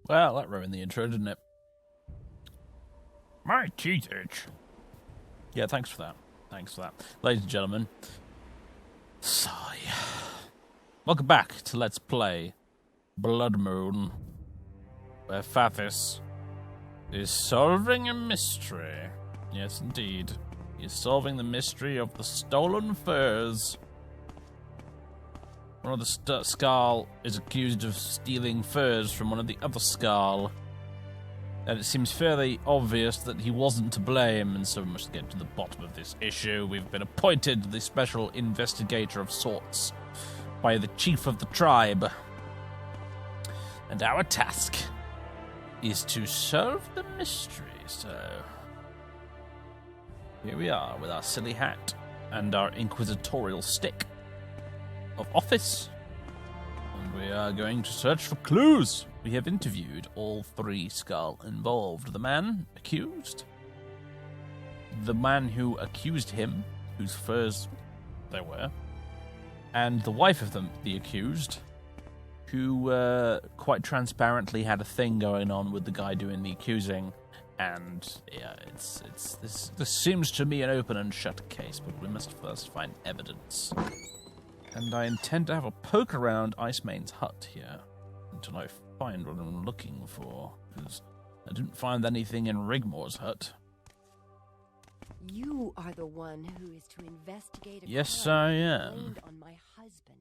Well, that ruined the intro, didn't it? My teeth itch. Yeah, thanks for that. Thanks for that. Ladies and gentlemen, sigh. Welcome back to Let's Play Bloodmoon, where Fathis is solving a mystery. Yes, indeed. He is solving the mystery of the stolen furs. One of the Skarl is accused of stealing furs from one of the other Skarl. And it seems fairly obvious that he wasn't to blame, and so we must get to the bottom of this issue. We've been appointed the special investigator of sorts by the chief of the tribe. And our task is to solve the mystery, so... here we are with our silly hat and our inquisitorial stick of office. And we are going to search for clues. We have interviewed all three Skarl involved. The man accused, the man who accused him, whose furs they were, and the wife of the accused, who quite transparently had a thing going on with the guy doing the accusing. And yeah, this seems to me an open and shut case, but we must first find evidence. And I intend to have a poke around Icemane's hut here until I find what I'm looking for, because I didn't find anything in Rigmore's hut. You are the one who is to investigate a Yes, crime I am. blamed on my husband.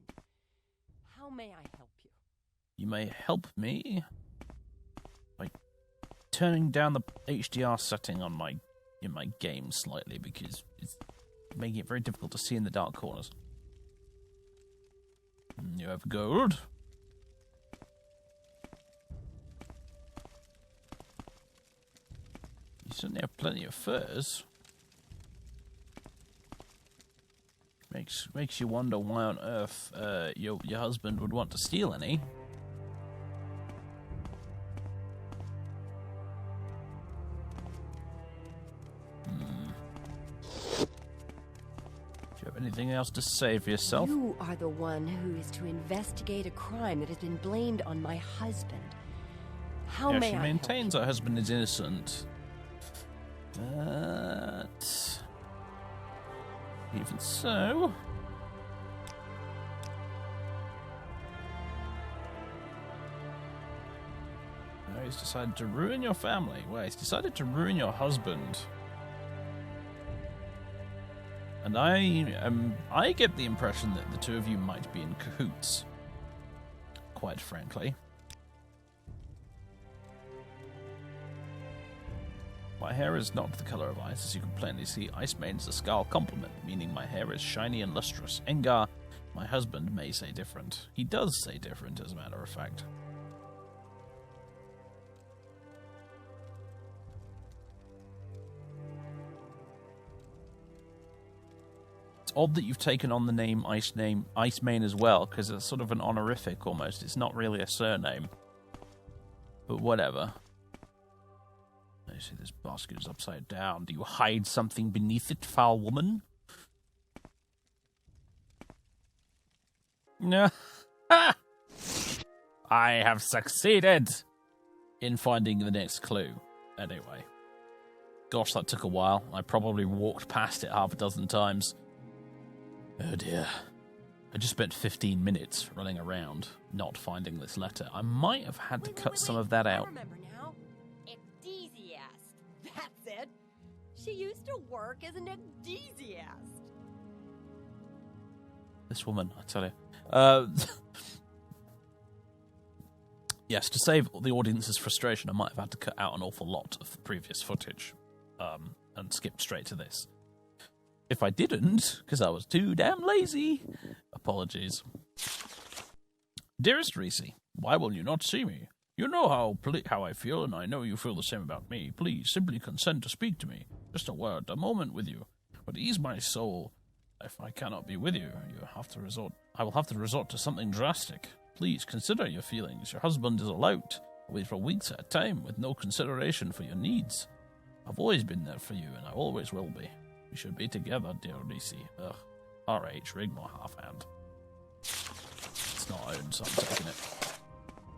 How may I help you? You may help me by turning down the HDR setting on in my game slightly, because it's making it very difficult to see in the dark corners. You have gold. You certainly have plenty of furs. Makes you wonder why on earth your husband would want to steal any. Anything else to say for yourself? You are the one who is to investigate a crime that has been blamed on my husband. How may I She help maintains you? her husband is innocent. But even so, now he's decided to ruin your family. Well, he's decided to ruin your husband. And I get the impression that the two of you might be in cahoots, quite frankly. My hair is not the color of ice, as you can plainly see. Icemane is a Skarl compliment, meaning my hair is shiny and lustrous. Engar, my husband, may say different. He does say different, as a matter of fact. Odd that you've taken on the name Icemane as well, because it's sort of an honorific almost. It's not really a surname. But whatever. I see this basket is upside down. Do you hide something beneath it, foul woman? No. I have succeeded in finding the next clue. Anyway. Gosh, that took a while. I probably walked past it half a dozen times. Oh dear. I just spent 15 minutes running around, not finding this letter. I might have had to cut some of that out. I remember now. Enthusiast. That's it. She used to work as an enthusiast. This woman, I tell you. Yes, to save the audience's frustration, I might have had to cut out an awful lot of the previous footage and skip straight to this. If I didn't, because I was too damn lazy, apologies. Dearest Reese, why will you not see me? You know how I feel, and I know you feel the same about me. Please, simply consent to speak to me. Just a word, a moment with you. But ease my soul. If I cannot be with you, I will have to resort to something drastic. Please, consider your feelings. Your husband is out, away for weeks at a time, with no consideration for your needs. I've always been there for you, and I always will be. We should be together, dear Reese. Ugh. R.H. Rigmore half-hand. It's not owned, so I'm taking it.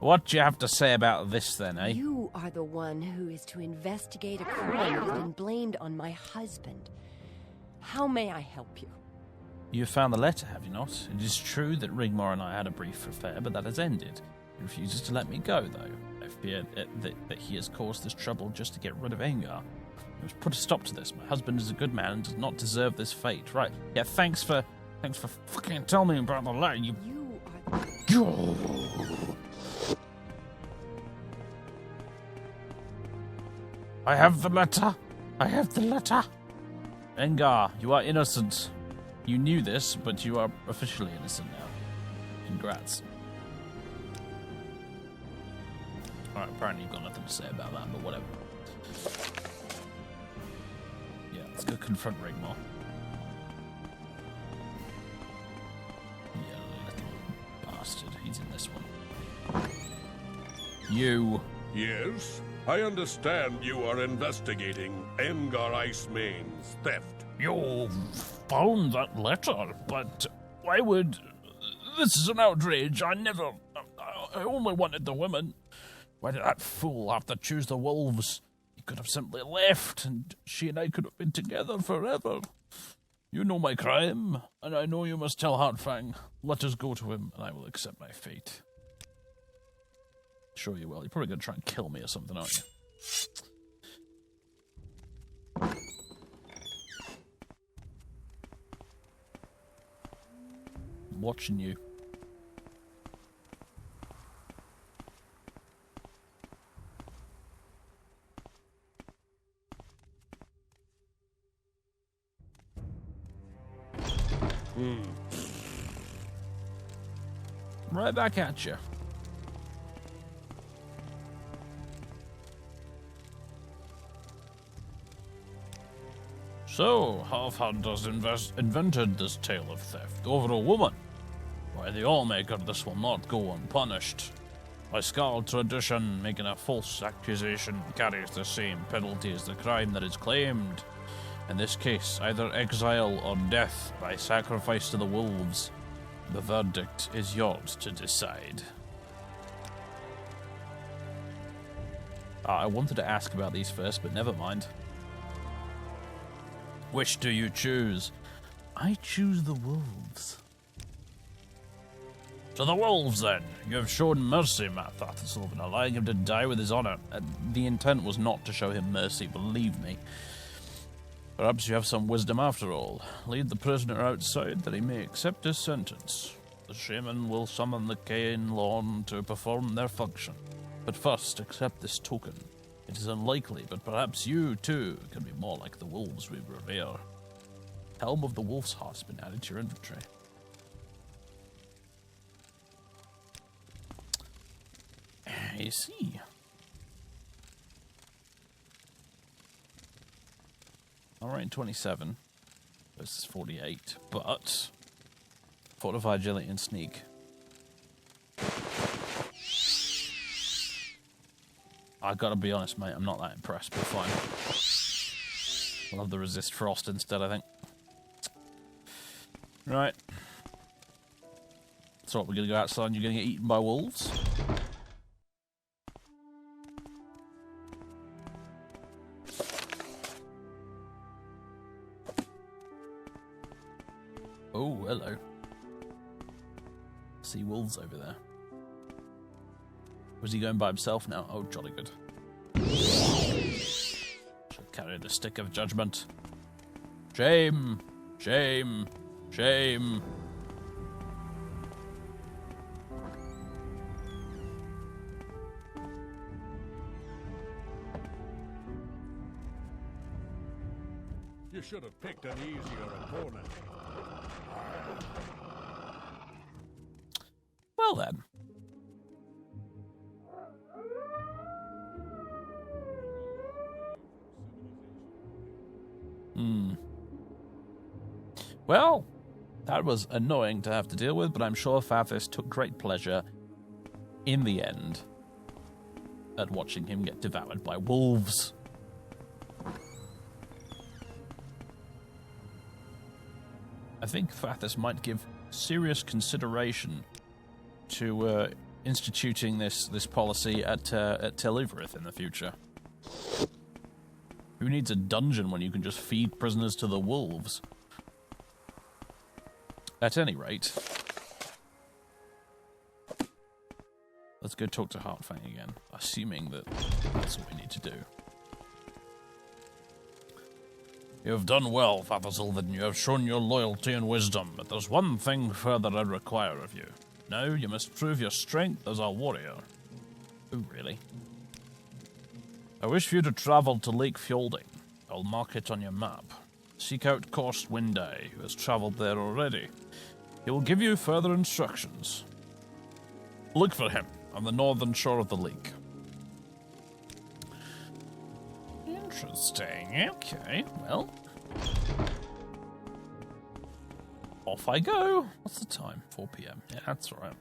What do you have to say about this, then, eh? You are the one who is to investigate a crime that has been blamed on my husband. How may I help you? You have found the letter, have you not? It is true that Rigmor and I had a brief affair, but that has ended. He refuses to let me go, though. I fear that he has caused this trouble just to get rid of Engar. We must put a stop to this. My husband is a good man and does not deserve this fate. Right. Yeah, thanks for fucking telling me about the letter, you... You are the... I have the letter. I have the letter. Engar, you are innocent. You knew this, but you are officially innocent now. Congrats. Alright, apparently you've got nothing to say about that, but whatever. Yeah, let's go confront Rigmor. Yeah, little bastard. He's in this one. You. Yes? I understand you are investigating Engar Icemane's theft. You found that letter, but why would... This is an outrage. I only wanted the women. Why did that fool have to choose the wolves? He could have simply left, and she and I could have been together forever. You know my crime, and I know you must tell Heartfang. Let us go to him, and I will accept my fate. Sure you will. You're probably going to try and kill me or something, aren't you? I'm watching you. Right back at you. So, Halfhunters invented this tale of theft over a woman. By the Allmaker, this will not go unpunished. By Skald tradition, making a false accusation carries the same penalty as the crime that is claimed. In this case, either exile or death by sacrifice to the wolves. The verdict is yours to decide. I wanted to ask about these first, but never mind. Which do you choose? I choose the wolves. To the wolves, then. You have shown mercy, Mathathasilvan, allowing him to die with his honor. The intent was not to show him mercy, believe me. Perhaps you have some wisdom after all. Lead the prisoner outside that he may accept his sentence. The shaman will summon the Cain Lawn to perform their function. But first, accept this token. It is unlikely, but perhaps you, too, can be more like the wolves we revere. Helm of the Wolf's Heart has been added to your inventory. I see. Alright, 27 versus 48, but Fortify, Agility, and Sneak. I gotta be honest, mate, I'm not that impressed, but fine. I'll have the Resist Frost instead, I think. Right. So what, we're gonna go outside and you're gonna get eaten by wolves? Oh, hello. See wolves over there. Was he going by himself now? Oh, jolly good. Shall carry the stick of judgment. Shame! Shame! Shame! You should have picked an easier opponent. Well then. Well, that was annoying to have to deal with, but I'm sure Fathis took great pleasure, in the end, at watching him get devoured by wolves. I think Fathis might give serious consideration to instituting this policy at Uvirith in the future. Who needs a dungeon when you can just feed prisoners to the wolves? At any rate, let's go talk to Heartfang again, assuming that that's what we need to do. You have done well, Father Sylvan. You have shown your loyalty and wisdom, but there's one thing further I require of you. Now you must prove your strength as a warrior. Oh, really? I wish for you to travel to Lake Fjolding. I'll mark it on your map. Seek out Korst Windeye, who has travelled there already. He will give you further instructions. Look for him on the northern shore of the lake. Interesting. Okay, well. Off I go. What's the time? 4 p.m. Yeah, that's right.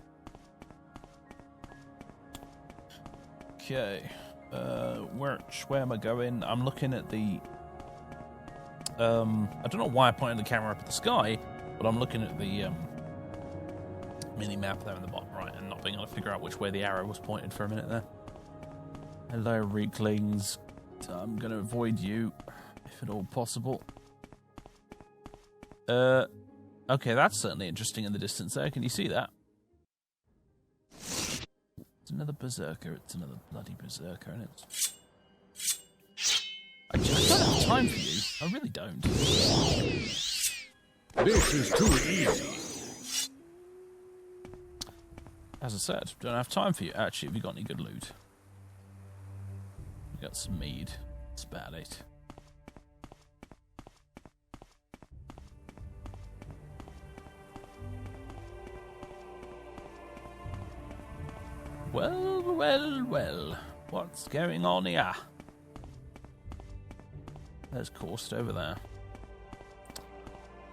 Okay. Where am I going? I'm looking at the... I don't know why I pointed the camera up at the sky, but I'm looking at the mini-map there in the bottom right and not being able to figure out which way the arrow was pointed for a minute there. Hello, Reeklings. I'm going to avoid you, if at all possible. Okay, that's certainly interesting in the distance there. Can you see that? It's another berserker. It's another bloody berserker, and it's... I don't have time for you. I really don't. This is too easy. As I said, don't have time for you. Actually, have you got any good loot? We got some mead. That's about it. Well, well, well. What's going on here? There's Korst over there.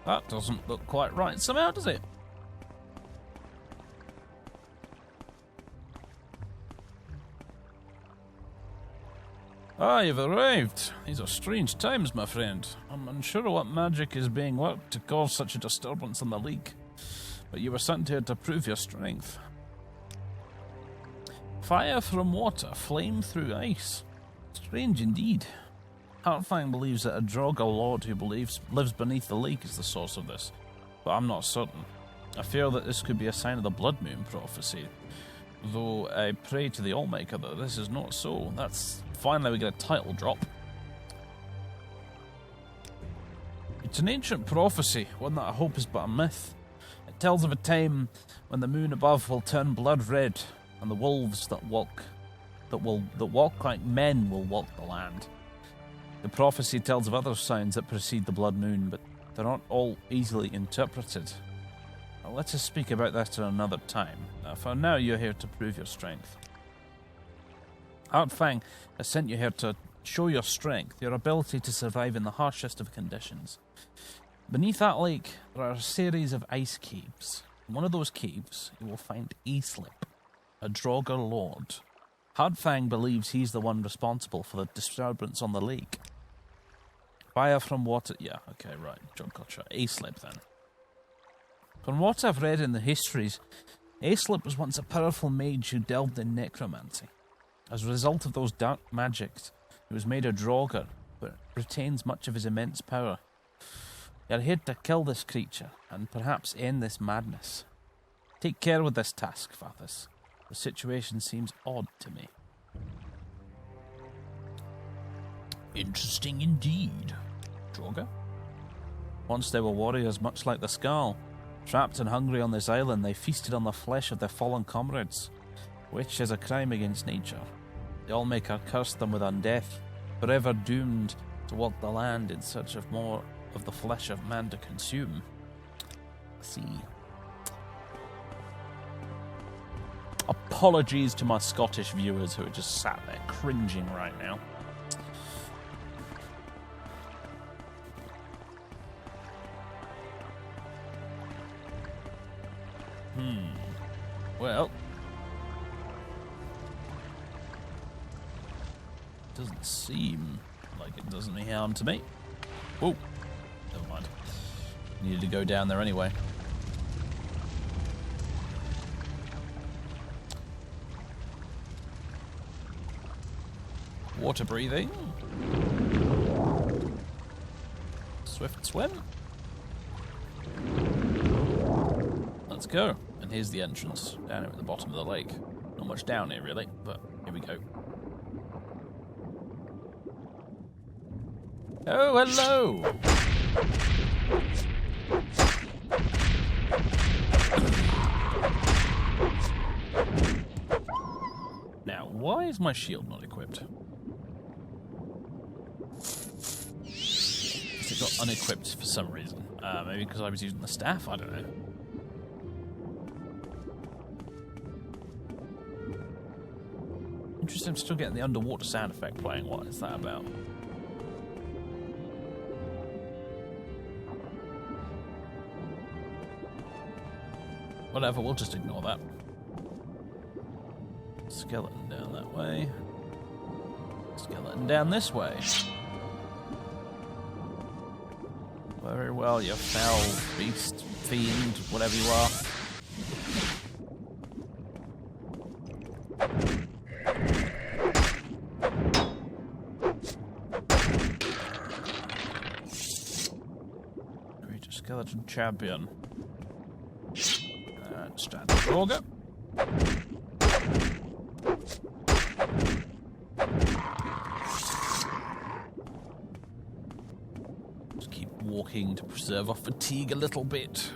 That doesn't look quite right somehow, does it? Ah, you've arrived. These are strange times, my friend. I'm unsure what magic is being worked to cause such a disturbance in the league. But you were sent here to prove your strength. Fire from water, flame through ice. Strange indeed. Heartfang believes that a Draugr lord who lives beneath the lake is the source of this, but I'm not certain. I fear that this could be a sign of the Bloodmoon prophecy, though I pray to the Allmaker that this is not so. That's finally we get a title drop. It's an ancient prophecy, one that I hope is but a myth. It tells of a time when the moon above will turn blood red, and the wolves that walk like men will walk the land. The prophecy tells of other signs that precede the blood moon, but they're not all easily interpreted. Now, let us speak about that at another time. For now, you're here to prove your strength. Heartfang has sent you here to show your strength, your ability to survive in the harshest of conditions. Beneath that lake, there are a series of ice caves. In one of those caves, you will find Aislip, a Draugr lord. Heartfang believes he's the one responsible for the disturbance on the lake. Fire from water... Yeah, okay, right. Gotcha. Aislip, then. From what I've read in the histories, Aislip was once a powerful mage who delved in necromancy. As a result of those dark magics, he was made a Draugr, but retains much of his immense power. You're here to kill this creature, and perhaps end this madness. Take care with this task, Fathers. The situation seems odd to me. Interesting indeed. Draugr? Once they were warriors much like the Skull. Trapped and hungry on this island, they feasted on the flesh of their fallen comrades, which is a crime against nature. The Allmaker cursed them with undeath, forever doomed to walk the land in search of more of the flesh of man to consume. See. Apologies to my Scottish viewers who are just sat there cringing right now. Well, doesn't seem like it does any harm to me. Oh, never mind. Needed to go down there anyway. Water breathing. Swift swim. Let's go. And here's the entrance, down here at the bottom of the lake. Not much down here, really, but here we go. Oh, hello! Now, why is my shield not equipped? It got unequipped for some reason. Maybe because I was using the staff? I don't know. Interesting, I'm still getting the underwater sound effect playing. What is that about? Whatever, we'll just ignore that. Skeleton down that way. Skeleton down this way. Very well, you foul beast, fiend, whatever you are. Great skeleton champion. And standard auger. Walking to preserve our fatigue a little bit.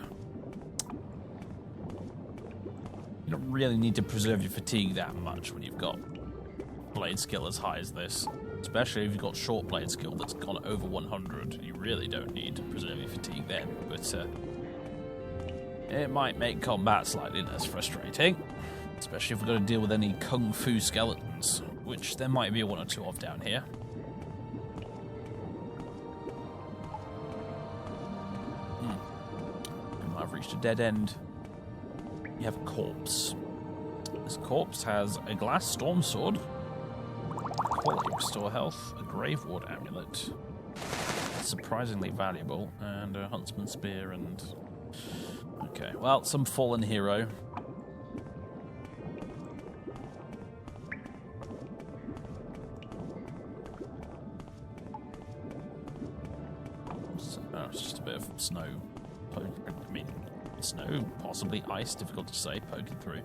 You don't really need to preserve your fatigue that much when you've got blade skill as high as this. Especially if you've got short blade skill that's gone over 100. You really don't need to preserve your fatigue then. But it might make combat slightly less frustrating. Especially if we've got to deal with any kung fu skeletons, which there might be one or two of down here. I've reached a dead end. You have a corpse. This corpse has a glass storm sword, quality restore health, a grave ward amulet, surprisingly valuable, and a huntsman spear and... Okay, well, some fallen hero. So, it's just a bit of snow. I mean, snow, possibly ice, difficult to say, poking through.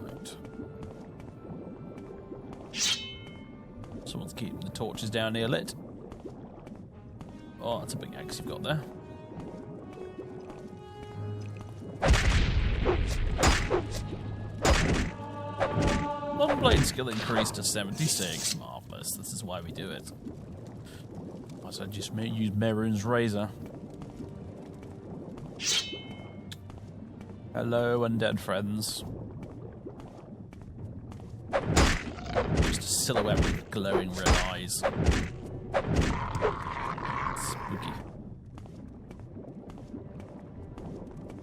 Right. Someone's keeping the torches down here lit. Oh, that's a big axe you've got there. One blade skill increased to 76. Marvellous. This is why we do it. Otherwise, I just use Merun's razor. Hello, undead friends. Just a silhouette with glowing red eyes. Spooky.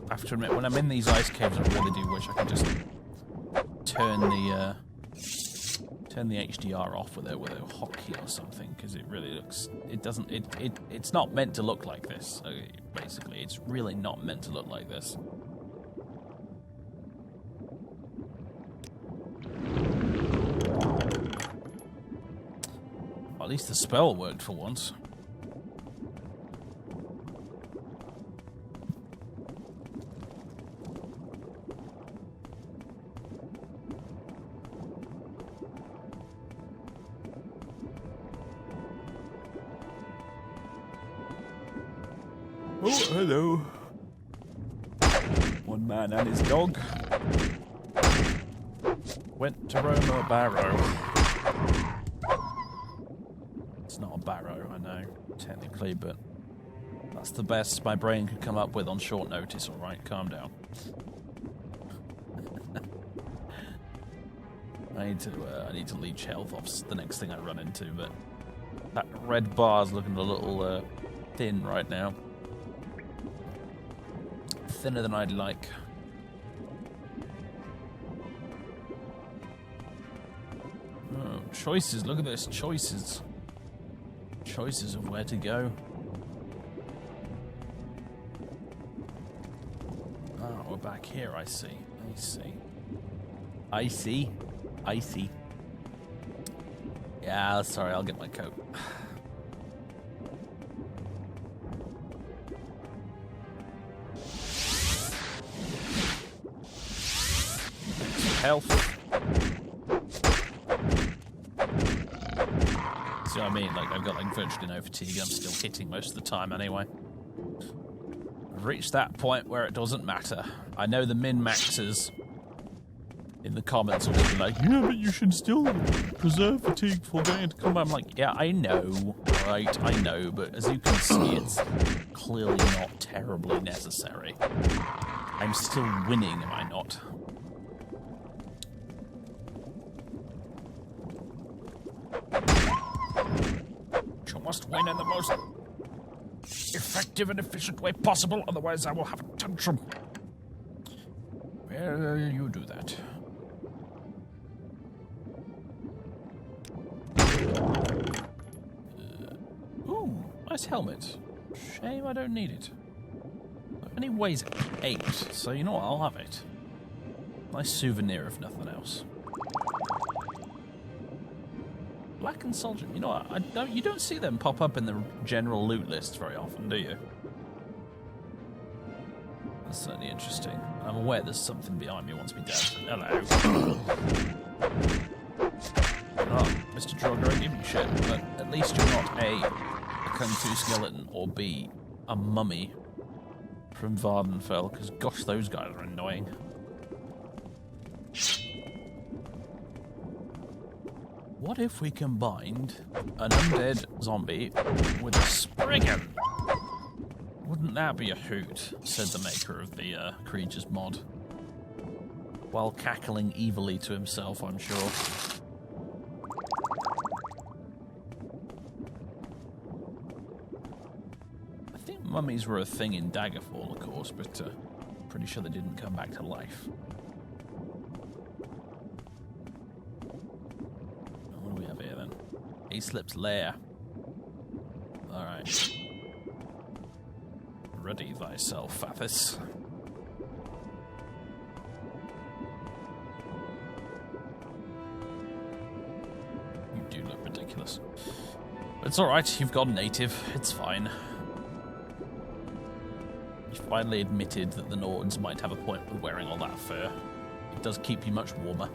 I have to admit, when I'm in these ice caves, I really do wish I could just turn the HDR off with a hotkey or something, because it really looks, it's not meant to look like this. Basically, it's really not meant to look like this. Well, at least the spell worked for once. Oh, hello. One man and his dog went to roam a barrow. It's not a barrow, I know, technically, but that's the best my brain could come up with on short notice. All right, calm down. I need to leech health off the next thing I run into, but that red bar's looking a little thin right now. Thinner than I'd like. Oh, choices. Look at this. Choices. Choices of where to go. we're back here, I see. I see. Yeah, sorry, I'll get my coat. Health. See what I mean? Like, I've got like virtually no fatigue. I'm still hitting most of the time anyway. I've reached that point where it doesn't matter. I know the min-maxers in the comments will be like, yeah, but you should still preserve fatigue before going into combat. I'm like, yeah, I know, right? I know, but as you can see, it's clearly not terribly necessary. I'm still winning, am I not? You must win in the most effective and efficient way possible, otherwise I will have a tantrum. Well, you do that. Ooh, nice helmet. Shame I don't need it. It only weighs 8, so you know what, I'll have it. Nice souvenir if nothing else. Blackened Soldier. You know what? You don't see them pop up in the general loot list very often, do you? That's certainly interesting. I'm aware there's something behind me wants me dead. Hello. Oh, Mr. Droger, I give you shit, but at least you're not A, Kung Fu skeleton, or B, a mummy from Vardenfell, because gosh, those guys are annoying. What if we combined an undead zombie with a Spriggan? Wouldn't that be a hoot, said the maker of the Creatures mod. While cackling evilly to himself, I'm sure. I think mummies were a thing in Daggerfall, of course, but pretty sure they didn't come back to life. Slip's lair. Alright. Ready thyself, Fathis. You do look ridiculous. It's alright, you've got a native. It's fine. You finally admitted that the Nords might have a point with wearing all that fur. It does keep you much warmer.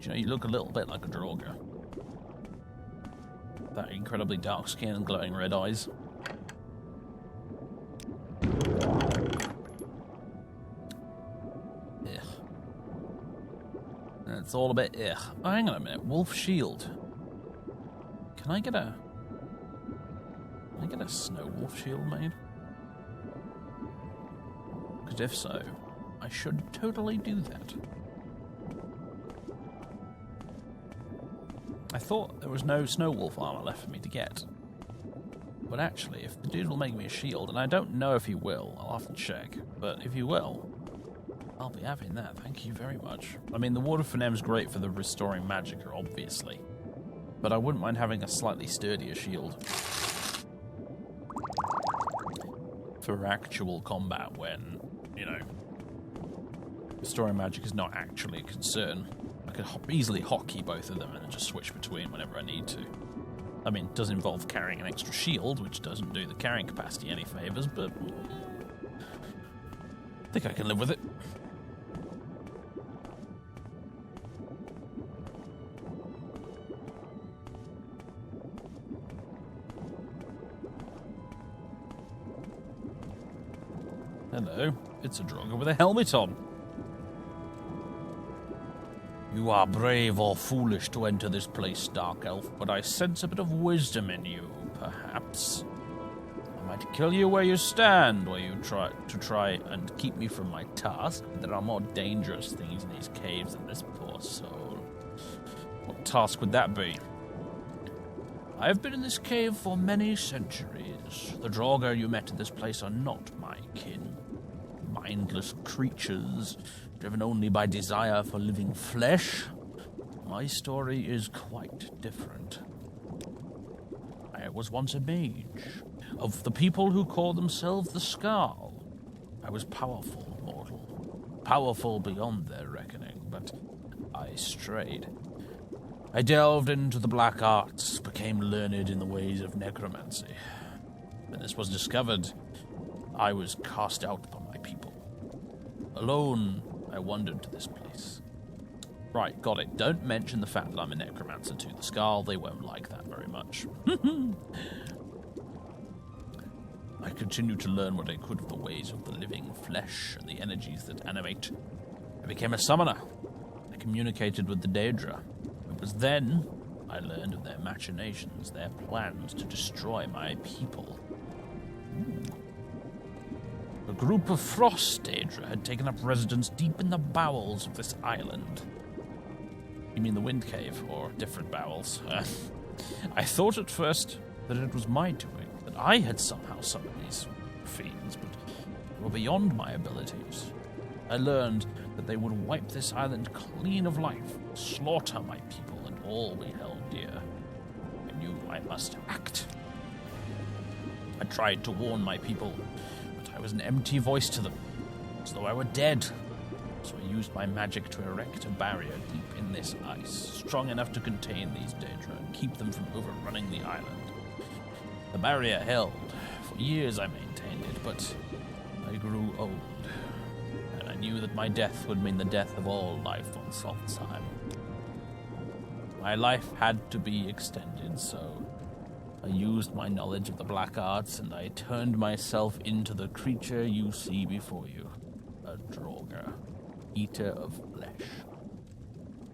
You know, you look a little bit like a Draugr. That incredibly dark skin and glowing red eyes. Ugh. It's all a bit ugh. Oh, hang on a minute. Wolf shield. Can I get a snow wolf shield made? Because if so, I should totally do that. I thought there was no snow wolf armor left for me to get. But actually, if the dude will make me a shield, and I don't know if he will, I'll have to check, but if he will, I'll be having that, thank you very much. I mean, the Water for Nem's great for the restoring magicka, obviously, but I wouldn't mind having a slightly sturdier shield. For actual combat when, you know, restoring magic is not actually a concern. I could easily hotkey both of them and then just switch between whenever I need to. I mean, it does involve carrying an extra shield, which doesn't do the carrying capacity any favours, but I think I can live with it. Hello, it's a Draugr with a helmet on. You are brave or foolish to enter this place, Dark Elf, but I sense a bit of wisdom in you, perhaps. I might kill you where you stand, where you try and keep me from my task, but there are more dangerous things in these caves than this poor soul. What task would that be? I have been in this cave for many centuries. The Draugr you met in this place are not my kin. Mindless creatures, driven only by desire for living flesh. my story is quite different. I was once a mage. Of the people who call themselves the Skull, I was powerful, mortal. Powerful beyond their reckoning, but I strayed. I delved into the black arts, became learned in the ways of necromancy. When this was discovered, I was cast out by my people. Alone, I wandered to this place. Right, got it. Don't mention the fact that I'm a necromancer to the Skull. They won't like that very much. I continued to learn what I could of the ways of the living flesh and the energies that animate. I became a summoner. I communicated with the Daedra. It was then I learned of their machinations, their plans to destroy my people. A group of frost Daedra had taken up residence deep in the bowels of this island. You mean the Wind Cave, or different bowels? I thought at first that it was my doing, that I had somehow summoned these fiends, but they were beyond my abilities. I learned that they would wipe this island clean of life, slaughter my people and all we held dear. I knew I must act. I tried to warn my people, but I was an empty voice to them, as though I were dead. So I used my magic to erect a barrier deep in this ice, strong enough to contain these Daedra and keep them from overrunning the island. The barrier held. For years I maintained it, but I grew old, and I knew that my death would mean the death of all life on Saltzheim. My life had to be extended, so I used my knowledge of the black arts, and I turned myself into the creature you see before you, a Draugr, eater of flesh.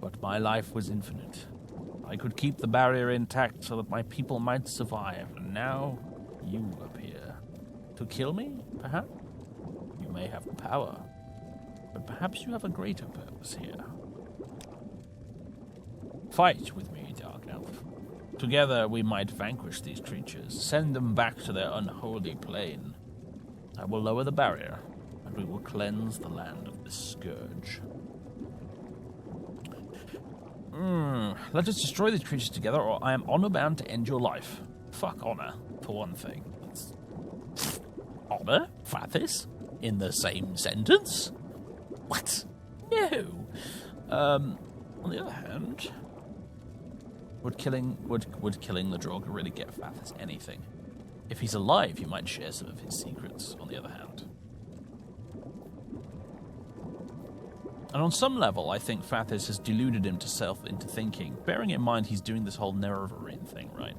But my life was infinite. I could keep the barrier intact so that my people might survive, and now you appear. To kill me, perhaps? You may have the power, but perhaps you have a greater purpose here. Fight with me, Dark Elf. Together we might vanquish these creatures, send them back to their unholy plane. I will lower the barrier, and we will cleanse the land of this scourge. Let us destroy these creatures together, or I am honor-bound to end your life. Fuck honor, for one thing. Honor? Fathis? In the same sentence? What? No. On the other hand, would killing the Draugr really get Fathis anything? If he's alive, he might share some of his secrets, on the other hand. And on some level, I think Fathis has deluded himself into thinking, bearing in mind he's doing this whole Nerevarine thing, right?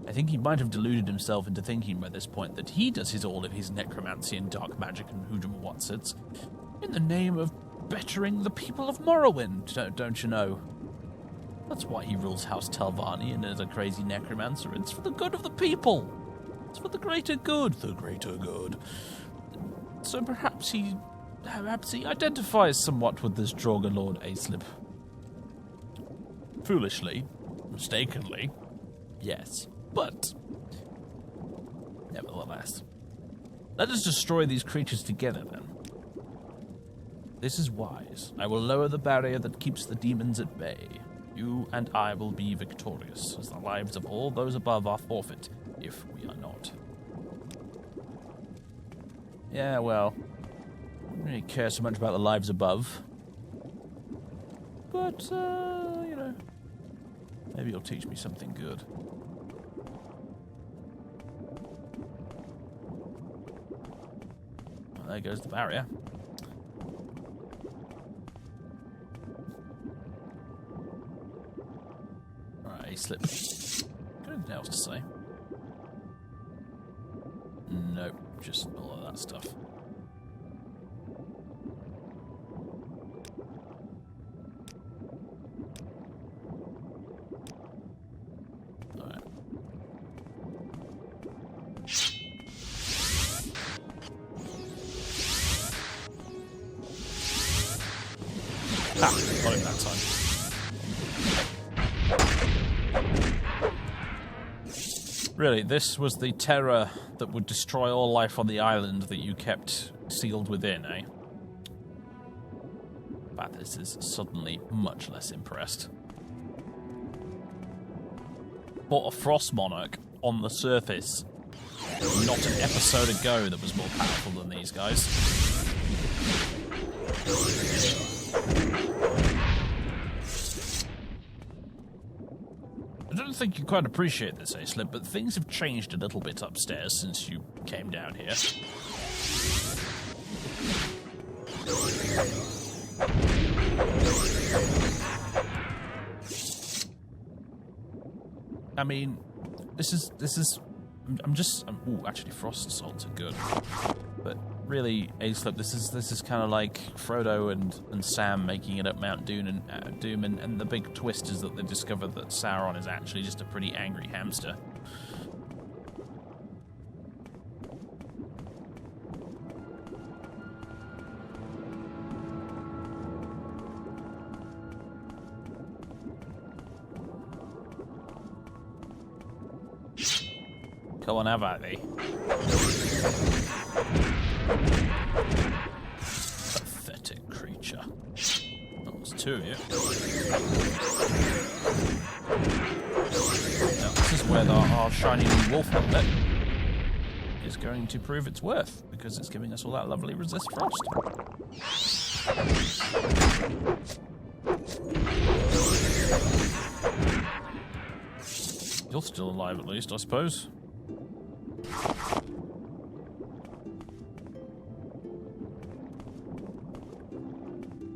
I think he might have deluded himself into thinking by this point that he does all of his necromancy and dark magic and hoodoo whatsits in the name of bettering the people of Morrowind, don't you know? That's why he rules House Telvanni and is a crazy necromancer. It's for the good of the people. It's for the greater good. The greater good. So perhaps he identifies somewhat with this Draugr Lord Aislip. Foolishly, mistakenly, yes, but nevertheless. Let us destroy these creatures together, then. This is wise. I will lower the barrier that keeps the demons at bay. You and I will be victorious, as the lives of all those above are forfeit, if we are not. Yeah, well, I don't really care so much about the lives above. But, you know, maybe you'll teach me something good. Well, there goes the barrier. Alright, he slipped. Got anything else to say? Nope, just all of that stuff. Got him that time. Really, this was the terror that would destroy all life on the island that you kept sealed within, eh? Fathis is suddenly much less impressed. fought a Frost Monarch on the surface not an episode ago that was more powerful than these guys. I don't think you quite appreciate this, Aislip, but things have changed a little bit upstairs since you came down here. I mean, this is. Ooh, actually, Frost Salts are good. But really, Aislip, this is kind of like Frodo and Sam making it up Mount Doom, and the big twist is that they discover that Sauron is actually just a pretty angry hamster. Come on, have at thee. Pathetic creature. That was two of you. Now, this is where our shiny new wolf helmet is going to prove its worth, because it's giving us all that lovely resist frost. You're still alive at least, I suppose.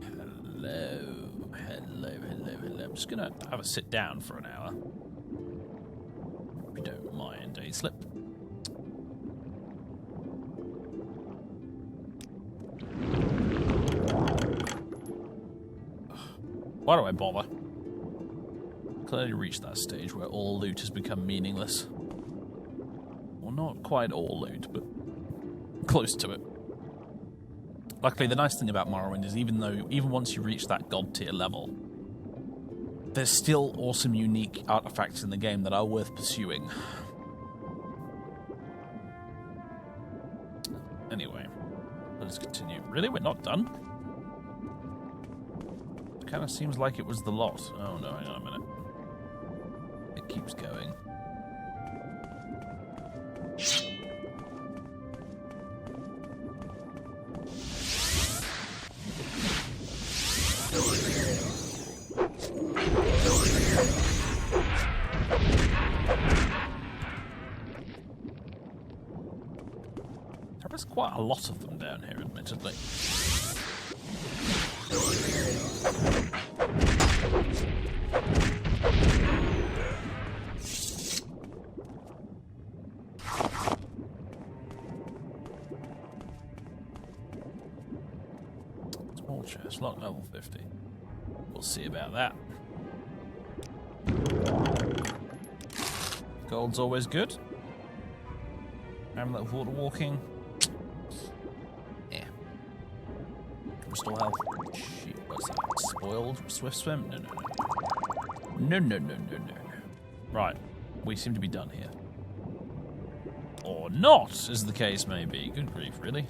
Hello. I'm just gonna have a sit down for an hour. If you don't mind, Aislip. Why do I bother? Clearly reached that stage where all loot has become meaningless. Well, not quite all loot, but close to it. Luckily, the nice thing about Morrowind is even once you reach that god tier level, there's still awesome, unique artifacts in the game that are worth pursuing. Anyway, let's continue. Really? We're not done? It kind of seems like it was the lot. Oh no, hang on a minute. It keeps going. There is quite a lot of them down here, admittedly. Small chest, lock level 50. We'll see about that. Gold's always good. Amulet of water walking. Yeah. Restore health. Shit, what's that? Spoiled? Swift swim? No. No. Right. We seem to be done here. Or not, as the case may be. Good grief, really?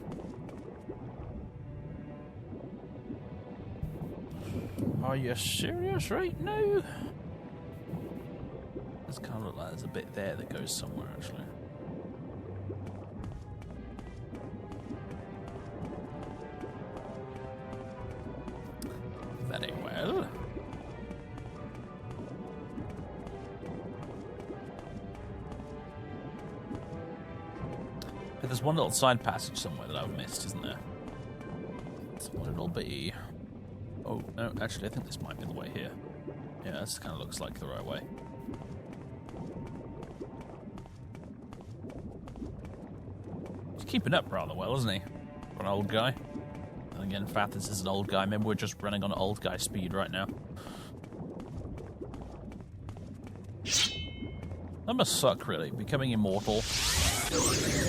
Are you serious right now? This kind of look like there's a bit there that goes somewhere, actually. Very well. But there's one little side passage somewhere that I've missed, isn't there? That's what it'll be. Oh, no, actually, I think this might be the way here. Yeah, this kind of looks like the right way. He's keeping up rather well, isn't he? For an old guy. And again, Fathers is an old guy. Maybe we're just running on old guy speed right now. That must suck, really. Becoming immortal.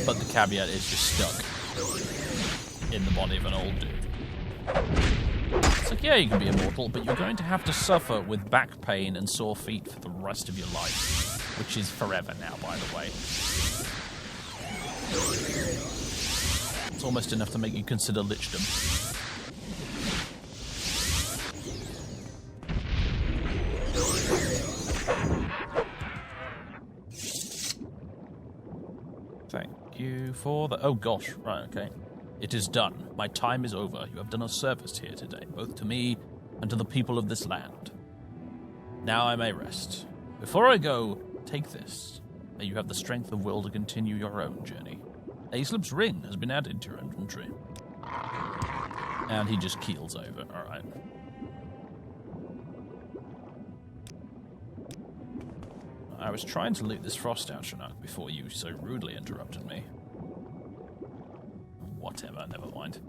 But the caveat is you're stuck in the body of an old dude. It's like, yeah, you can be immortal, but you're going to have to suffer with back pain and sore feet for the rest of your life. Which is forever now, by the way. It's almost enough to make you consider lichdom. for the... Oh, gosh. Right, okay. It is done. My time is over. You have done a service here today, both to me and to the people of this land. Now I may rest. Before I go, take this. May you have the strength of will to continue your own journey. Aislip's ring has been added to your inventory. And he just keels over. Alright. I was trying to loot this frost out, Chinook, before you so rudely interrupted me. Whatever, never mind.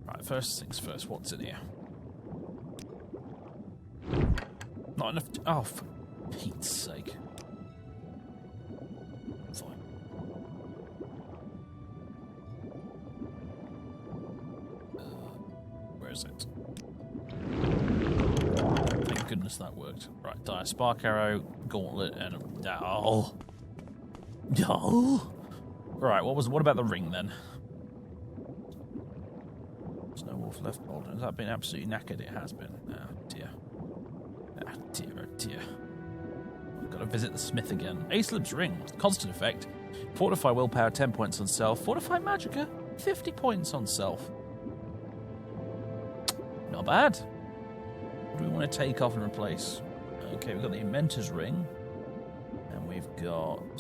Right, first things first, what's in here? Not enough... Oh, for Pete's sake. Fine. Where is it? Thank goodness that worked. Right, dire spark arrow, gauntlet, and... Oh! Oh! Right, what about the ring, then? There's no wolf left bold. Has that been absolutely knackered? It has been. Oh, dear. Ah, dear, oh dear. I've got to visit the smith again. Aislip's ring. Constant effect. Fortify willpower, 10 points on self. Fortify magicka, 50 points on self. Not bad. What do we want to take off and replace? Okay, we've got the Inventor's ring. And we've got...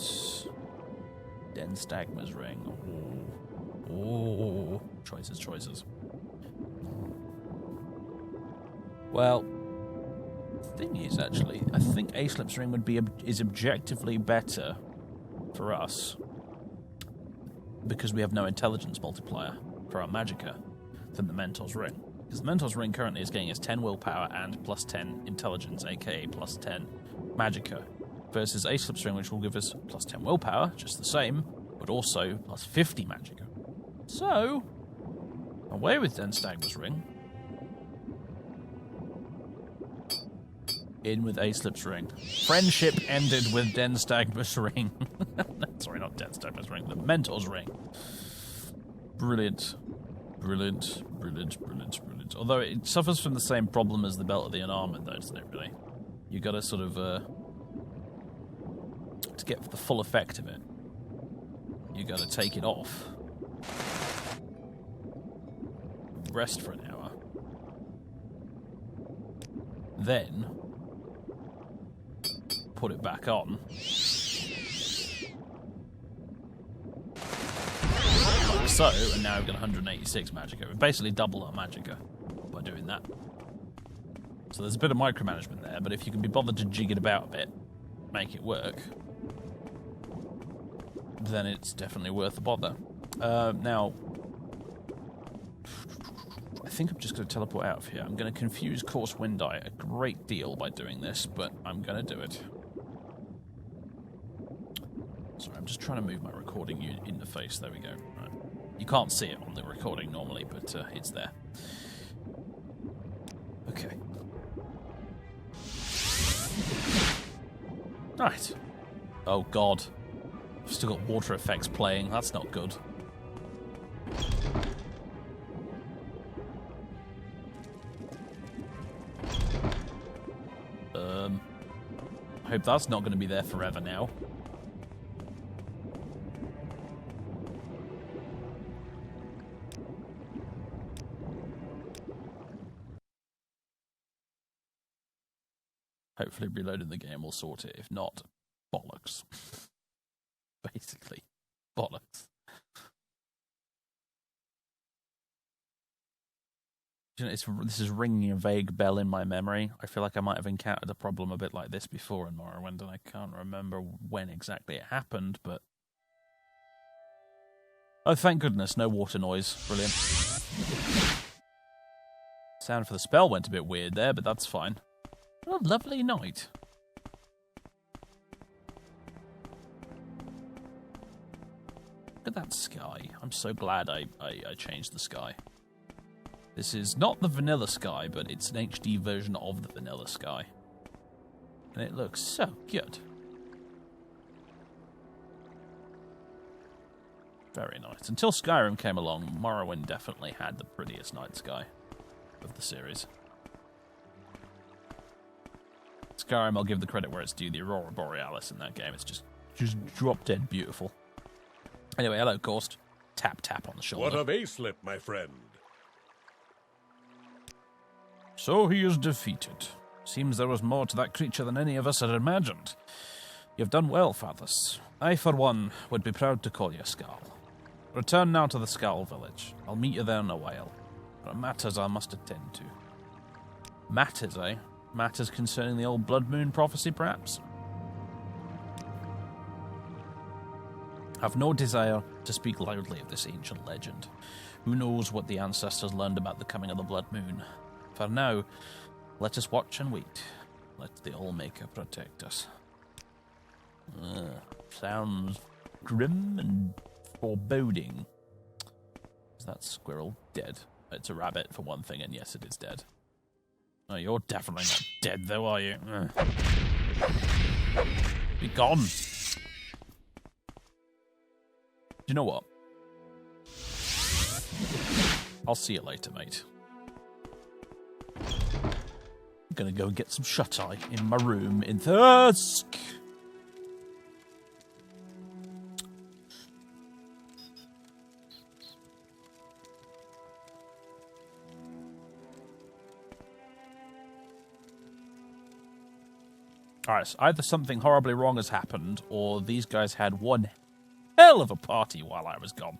Denstagma's ring. Ooh. Ooh. Choices. Well, the thing is, actually, I think Aislip's ring is objectively better for us because we have no intelligence multiplier for our magicka than the Mentor's ring. Because the Mentor's ring currently is getting us 10 willpower and plus 10 intelligence, aka plus 10 magicka. Versus Aislip's ring, which will give us plus 10 willpower, just the same, but also plus 50 magicka. So, away with Denstagma's ring. In with Aislip's ring. Friendship ended with Denstagma's ring. Sorry, not Denstagma's ring, the Mentor's ring. Brilliant. Although it suffers from the same problem as the Belt of the Unarmored, though, doesn't it, really? You gotta sort of, to get the full effect of it, you gotta take it off. Rest for an hour. Then put it back on. Like so, and now we've got 186 magicka. We basically double our magicka by doing that. So there's a bit of micromanagement there, but if you can be bothered to jig it about a bit, make it work, then it's definitely worth the bother. Now, I think I'm just going to teleport out of here. I'm going to confuse Coarse Wind Eye a great deal by doing this, but I'm going to do it. Sorry, I'm just trying to move my recording interface. There we go. Right. You can't see it on the recording normally, but it's there. Okay. Right. Oh, God. I've still got water effects playing. That's not good. I hope that's not going to be there forever now. Hopefully reloading the game will sort it. If not, bollocks. Basically, bollocks. You know, this is ringing a vague bell in my memory. I feel like I might have encountered a problem a bit like this before in Morrowind, and I can't remember when exactly it happened, but... Oh, thank goodness, no water noise. Brilliant. Sound for the spell went a bit weird there, but that's fine. What a lovely night. Look at that sky. I'm so glad I changed the sky. This is not the vanilla sky, but it's an HD version of the vanilla sky. And it looks so good. Very nice. Until Skyrim came along, Morrowind definitely had the prettiest night sky of the series. Skyrim, I'll give the credit where it's due. The Aurora Borealis in that game, it's just Just drop dead beautiful. Anyway, hello, Ghost. Tap, tap on the shoulder. What of Aislip, my friend? So he is defeated. Seems there was more to that creature than any of us had imagined. You've done well, Fathers. I, for one, would be proud to call you Skull. Return now to the Skull Village. I'll meet you there in a while. There are matters I must attend to. Matters, eh? Matters concerning the old Bloodmoon prophecy, perhaps? I've no desire to speak loudly of this ancient legend. Who knows what the ancestors learned about the coming of the Bloodmoon? For now, let us watch and wait. Let the Allmaker protect us. Sounds grim and foreboding. Is that squirrel dead? It's a rabbit, for one thing, and yes, it is dead. Oh, you're definitely not dead, though, are you? Be gone. Do you know what? I'll see you later, mate. I'm gonna go and get some shut-eye in my room in Thirsk. Alright, so either something horribly wrong has happened, or these guys had one hell of a party while I was gone.